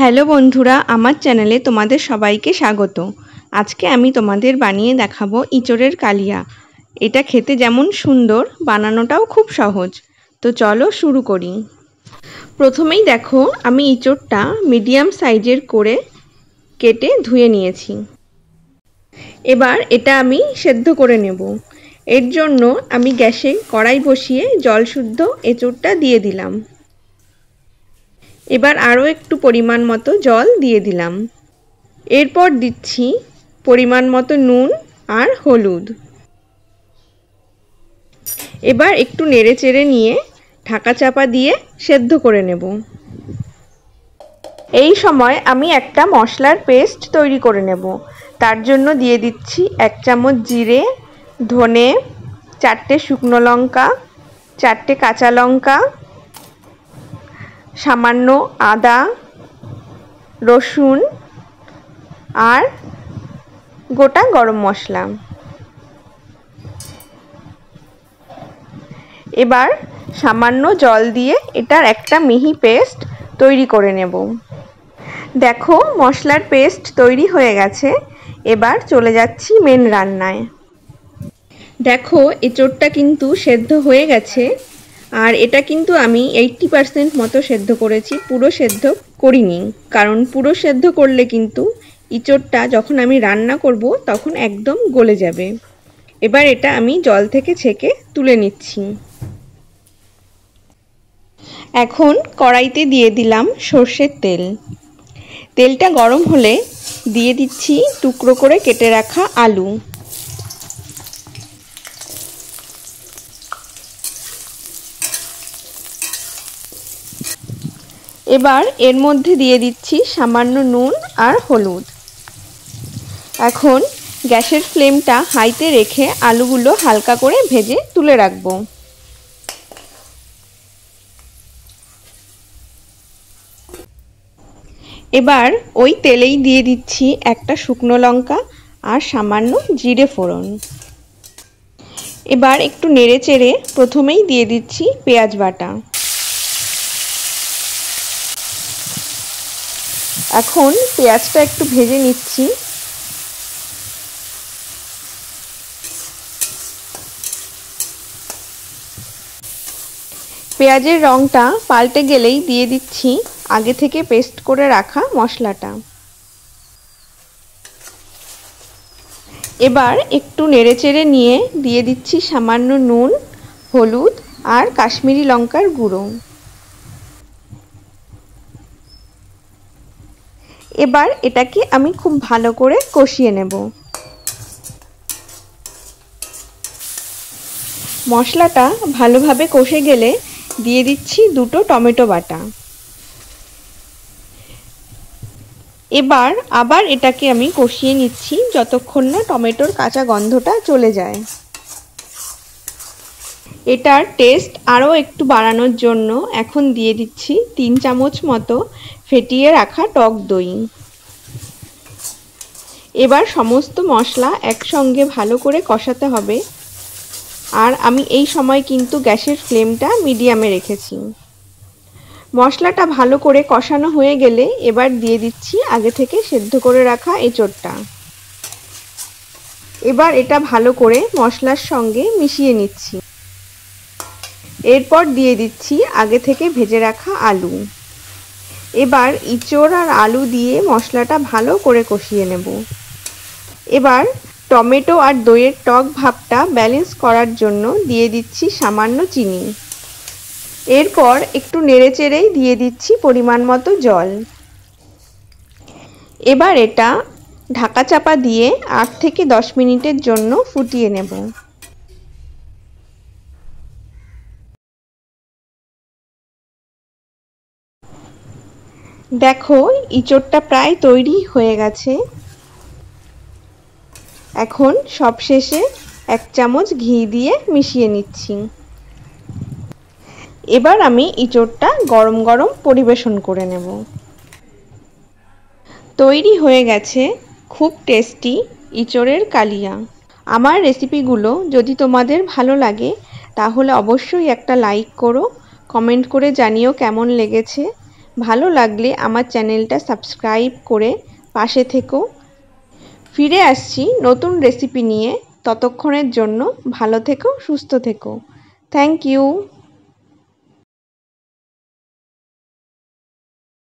Hello বন্ধুরা, আমার চ্যানেলে তোমাদের সবাইকে স্বাগত। আজকে আমি তোমাদের বানিয়ে দেখাবো ইঁচড়ের কালিয়া। এটা খেতে যেমন সুন্দর, বানানোটাও খুব সহজ। তো চলো শুরু করি। প্রথমেই দেখো, আমি ইঁচড়টা মিডিয়াম সাইজের করে কেটে ধুয়ে নিয়েছি। এবার এটা আমি সেদ্ধ করে নেব। এর জন্য আমি গ্যাসে কড়াই বসিয়ে জল শুদ্ধ এঁচড়টা দিয়ে দিলাম। এবার আরও একটু পরিমাণ মতো জল দিয়ে দিলাম। এরপর দিচ্ছি পরিমাণ মতো নুন আর হলুদ। এবার একটু নেড়ে চেড়ে নিয়ে ঢাকা চাপা দিয়ে সেদ্ধ করে নেব। এই সময় আমি একটা মশলার পেস্ট তৈরি করে নেব। তার জন্য দিয়ে দিচ্ছি 1 চামচ জিরে, ধনে, 4টে শুকনো লঙ্কা, 4টে কাঁচা লঙ্কা, সামান্য আদা, রসুন আর গোটা গরম মশলা। এবার সামান্য জল দিয়ে এটার একটা মিহি পেস্ট তৈরি করে নেব। দেখো, মশলার পেস্ট তৈরি হয়ে গেছে। এবার চলে যাচ্ছি মেন রান্নায়। দেখো, এঁচড়টা কিন্তু সেদ্ধ হয়ে গেছে। আর এটা কিন্তু আমি 80% মতো সেদ্ধ করেছি, পুরো সেদ্ধ করিনি। কারণ পুরো সেদ্ধ করলে কিন্তু ইঁচড়টা যখন আমি রান্না করব তখন একদম গলে যাবে। এবার এটা আমি জল থেকে ছেঁকে তুলে নিচ্ছি। এখন কড়াইতে দিয়ে দিলাম সর্ষের তেল। তেলটা গরম হলে দিয়ে দিচ্ছি টুকরো করে কেটে রাখা আলু। এবার এর মধ্যে দিয়ে দিচ্ছি সামান্য নুন আর হলুদ। এখন গ্যাসের ফ্লেমটা হাইতে রেখে আলুগুলো হালকা করে ভেজে তুলে রাখবো। এবার ওই তেলেই দিয়ে দিচ্ছি একটা শুকনো লঙ্কা আর সামান্য জিরে ফোড়ন। এবার একটু নেড়ে চেড়ে প্রথমেই দিয়ে দিচ্ছি পেঁয়াজ বাটা। এখন পেঁয়াজটা একটু ভেজে নিচ্ছি। পেঁয়াজের রঙটা পাল্টে গেলেই দিয়ে দিচ্ছি আগে থেকে পেস্ট করে রাখা মশলাটা। এবার একটু নেড়েচেড়ে নিয়ে দিয়ে দিচ্ছি সামান্য নুন, হলুদ আর কাশ্মীরি লঙ্কার গুঁড়ো। এবার এটাকে আমি খুব ভালো করে কষিয়ে নেব। মশলাটা ভালোভাবে কষে গেলে দিয়ে দিচ্ছি 2টো টমেটো বাটা। এবার আবার এটাকে আমি কষিয়ে নিচ্ছি যতক্ষণ না টমেটোর কাঁচা গন্ধটা চলে যায়। এটার টেস্ট আরও একটু বাড়ানোর জন্য এখন দিয়ে দিচ্ছি 3 চামচ মতো ফেটিয়ে রাখা টক দই। এবার সমস্ত মশলা একসঙ্গে ভালো করে কষাতে হবে। আর আমি এই সময় কিন্তু গ্যাসের ফ্লেমটা মিডিয়ামে রেখেছি। মশলাটা ভালো করে কষানো হয়ে গেলে এবার দিয়ে দিচ্ছি আগে থেকে সেদ্ধ করে রাখা এঁচড়টা। এবার এটা ভালো করে মশলার সঙ্গে মিশিয়ে নিচ্ছি। এরপর দিয়ে দিচ্ছি আগে থেকে ভেজে রাখা আলু। এবার ইঁচড় আর আলু দিয়ে মশলাটা ভালো করে কষিয়ে নেব। এবার টমেটো আর দইয়ের টক ভাবটা ব্যালেন্স করার জন্য দিয়ে দিচ্ছি সামান্য চিনি। এরপর একটু নেড়েচেড়েই দিয়ে দিচ্ছি পরিমাণ মতো জল। এবার এটা ঢাকা চাপা দিয়ে 8 থেকে 10 মিনিটের জন্য ফুটিয়ে নেব। দেখো, ইঁচড়টা প্রায় তৈরি হয়ে গেছে। এখন সবশেষে 1 চামচ ঘি দিয়ে মিশিয়ে নিচ্ছি। এবার আমি ইঁচড়টা গরম গরম পরিবেশন করে নেব। তৈরি হয়ে গেছে খুব টেস্টি ইঁচড়ের কালিয়া। আমার রেসিপিগুলো যদি তোমাদের ভালো লাগে তাহলে অবশ্যই একটা লাইক করো, কমেন্ট করে জানিও কেমন লেগেছে। ভালো লাগলে আমার চ্যানেলটা সাবস্ক্রাইব করে পাশে থেকো। ফিরে আসছি নতুন রেসিপি নিয়ে। ততক্ষণের জন্য ভালো থেকো, সুস্থ থেকো। Thank you.